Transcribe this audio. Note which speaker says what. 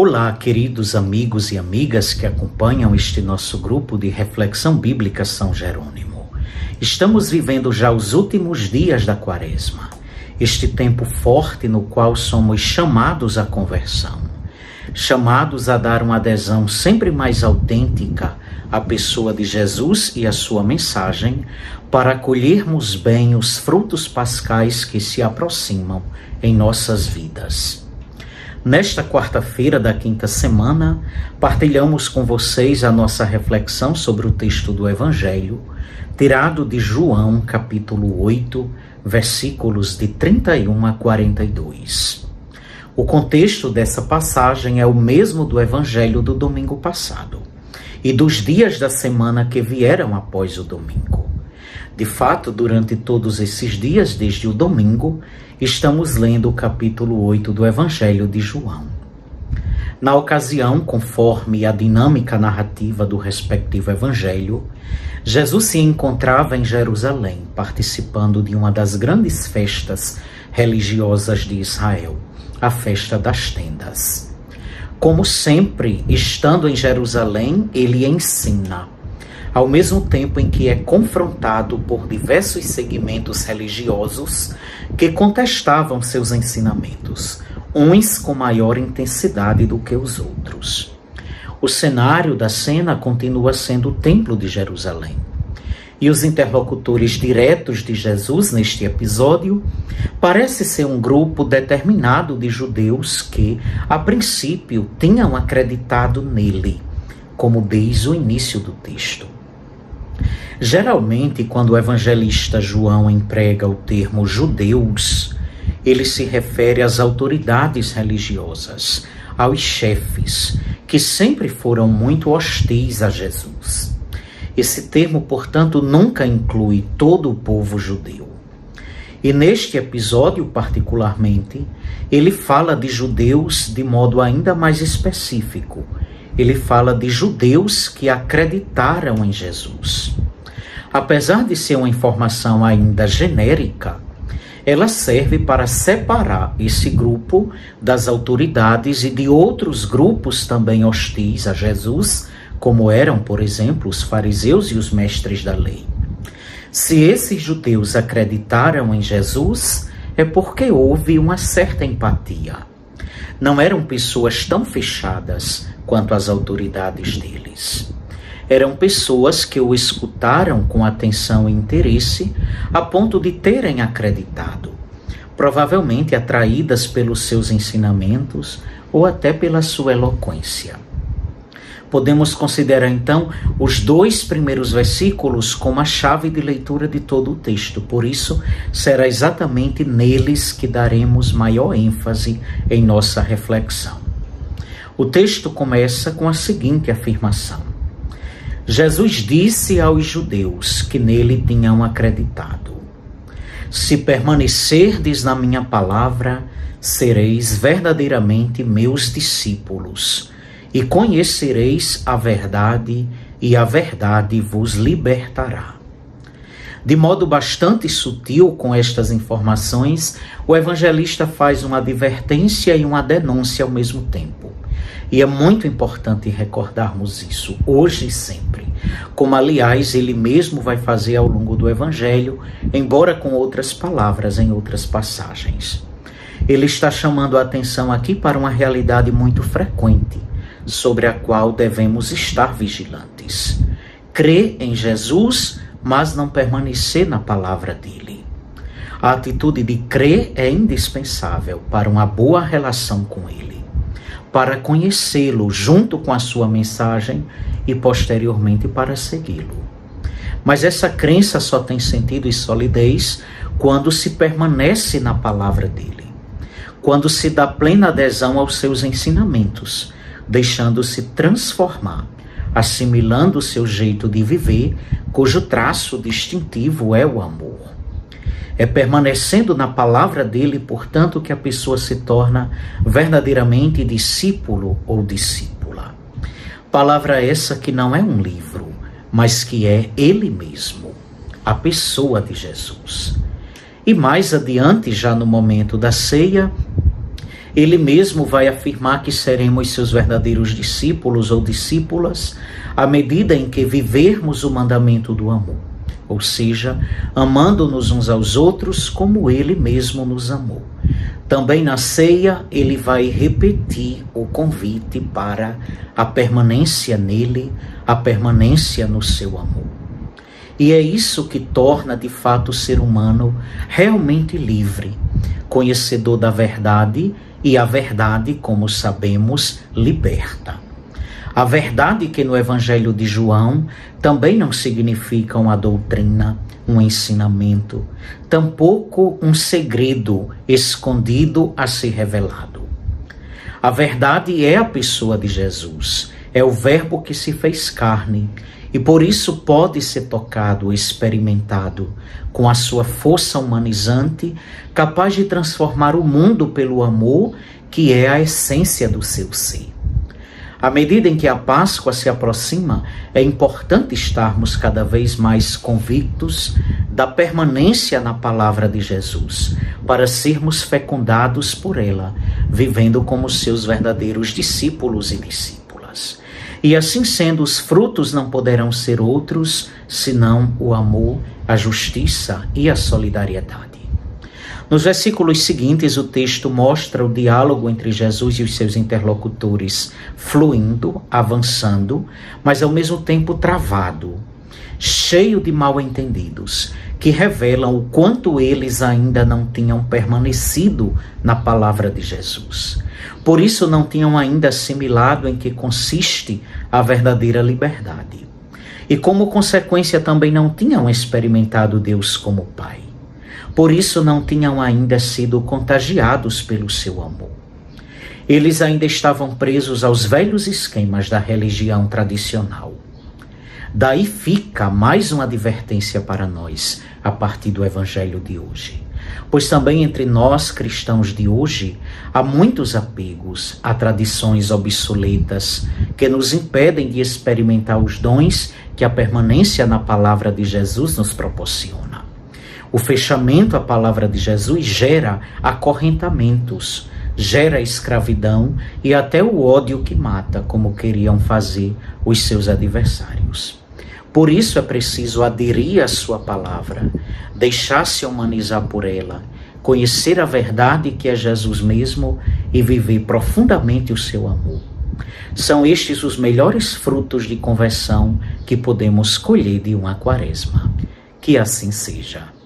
Speaker 1: Olá, queridos amigos e amigas que acompanham este nosso grupo de reflexão bíblica São Jerônimo. Estamos vivendo já os últimos dias da Quaresma, este tempo forte no qual somos chamados à conversão, chamados a dar uma adesão sempre mais autêntica à pessoa de Jesus e à sua mensagem, para acolhermos bem os frutos pascais que se aproximam em nossas vidas. Nesta quarta-feira da quinta semana, partilhamos com vocês a nossa reflexão sobre o texto do Evangelho, tirado de João, capítulo 8, versículos de 31 a 42. O contexto dessa passagem é o mesmo do Evangelho do domingo passado e dos dias da semana que vieram após o domingo. De fato, durante todos esses dias, desde o domingo, estamos lendo o capítulo 8 do Evangelho de João. Na ocasião, conforme a dinâmica narrativa do respectivo Evangelho, Jesus se encontrava em Jerusalém, participando de uma das grandes festas religiosas de Israel, a Festa das Tendas. Como sempre, estando em Jerusalém, ele ensina, ao mesmo tempo em que é confrontado por diversos segmentos religiosos que contestavam seus ensinamentos, uns com maior intensidade do que os outros. O cenário da cena continua sendo o Templo de Jerusalém. E os interlocutores diretos de Jesus neste episódio parece ser um grupo determinado de judeus que, a princípio, tinham acreditado nele, como diz o início do texto. Geralmente, quando o evangelista João emprega o termo judeus, ele se refere às autoridades religiosas, aos chefes, que sempre foram muito hostis a Jesus. Esse termo, portanto, nunca inclui todo o povo judeu. E neste episódio, particularmente, ele fala de judeus de modo ainda mais específico. Ele fala de judeus que acreditaram em Jesus. Apesar de ser uma informação ainda genérica, ela serve para separar esse grupo das autoridades e de outros grupos também hostis a Jesus, como eram, por exemplo, os fariseus e os mestres da lei. Se esses judeus acreditaram em Jesus, é porque houve uma certa empatia. Não eram pessoas tão fechadas quanto as autoridades deles. Eram pessoas que o escutaram com atenção e interesse, a ponto de terem acreditado, provavelmente atraídas pelos seus ensinamentos ou até pela sua eloquência. Podemos considerar, então, os 2 primeiros versículos como a chave de leitura de todo o texto. Por isso, será exatamente neles que daremos maior ênfase em nossa reflexão. O texto começa com a seguinte afirmação: Jesus disse aos judeus que nele tinham acreditado: se permanecerdes na minha palavra, sereis verdadeiramente meus discípulos, e conhecereis a verdade, e a verdade vos libertará. De modo bastante sutil com estas informações, o evangelista faz uma advertência e uma denúncia ao mesmo tempo. E é muito importante recordarmos isso, hoje e sempre, como aliás ele mesmo vai fazer ao longo do Evangelho, embora com outras palavras em outras passagens. Ele está chamando a atenção aqui para uma realidade muito frequente, sobre a qual devemos estar vigilantes. Crer em Jesus, mas não permanecer na palavra dele. A atitude de crer é indispensável para uma boa relação com ele, para conhecê-lo junto com a sua mensagem e posteriormente para segui-lo. Mas essa crença só tem sentido e solidez quando se permanece na palavra dele, quando se dá plena adesão aos seus ensinamentos, deixando-se transformar, assimilando o seu jeito de viver, cujo traço distintivo é o amor. É permanecendo na palavra dele, portanto, que a pessoa se torna verdadeiramente discípulo ou discípula. Palavra essa que não é um livro, mas que é ele mesmo, a pessoa de Jesus. E mais adiante, já no momento da ceia, Ele mesmo vai afirmar que seremos seus verdadeiros discípulos ou discípulas à medida em que vivermos o mandamento do amor, ou seja, amando-nos uns aos outros como ele mesmo nos amou. Também na ceia, ele vai repetir o convite para a permanência nele, a permanência no seu amor. E é isso que torna de fato o ser humano realmente livre, conhecedor da verdade, e a verdade, como sabemos, liberta. A verdade que no Evangelho de João também não significa uma doutrina, um ensinamento, tampouco um segredo escondido a ser revelado. A verdade é a pessoa de Jesus, é o Verbo que se fez carne e por isso pode ser tocado, experimentado, com a sua força humanizante, capaz de transformar o mundo pelo amor, que é a essência do seu ser. À medida em que a Páscoa se aproxima, é importante estarmos cada vez mais convictos da permanência na palavra de Jesus, para sermos fecundados por ela, vivendo como seus verdadeiros discípulos e discípulas. E assim sendo, os frutos não poderão ser outros, senão o amor, a justiça e a solidariedade. Nos versículos seguintes, o texto mostra o diálogo entre Jesus e os seus interlocutores fluindo, avançando, mas ao mesmo tempo travado, cheio de mal-entendidos, que revelam o quanto eles ainda não tinham permanecido na palavra de Jesus. Por isso não tinham ainda assimilado em que consiste a verdadeira liberdade. E como consequência também não tinham experimentado Deus como Pai. Por isso não tinham ainda sido contagiados pelo seu amor. Eles ainda estavam presos aos velhos esquemas da religião tradicional. Daí fica mais uma advertência para nós, a partir do Evangelho de hoje. Pois também entre nós, cristãos de hoje, há muitos apegos a tradições obsoletas que nos impedem de experimentar os dons que a permanência na palavra de Jesus nos proporciona. O fechamento à palavra de Jesus gera acorrentamentos, gera escravidão e até o ódio que mata, como queriam fazer os seus adversários. Por isso é preciso aderir à sua palavra, deixar-se humanizar por ela, conhecer a verdade que é Jesus mesmo e viver profundamente o seu amor. São estes os melhores frutos de conversão que podemos colher de uma quaresma. Que assim seja.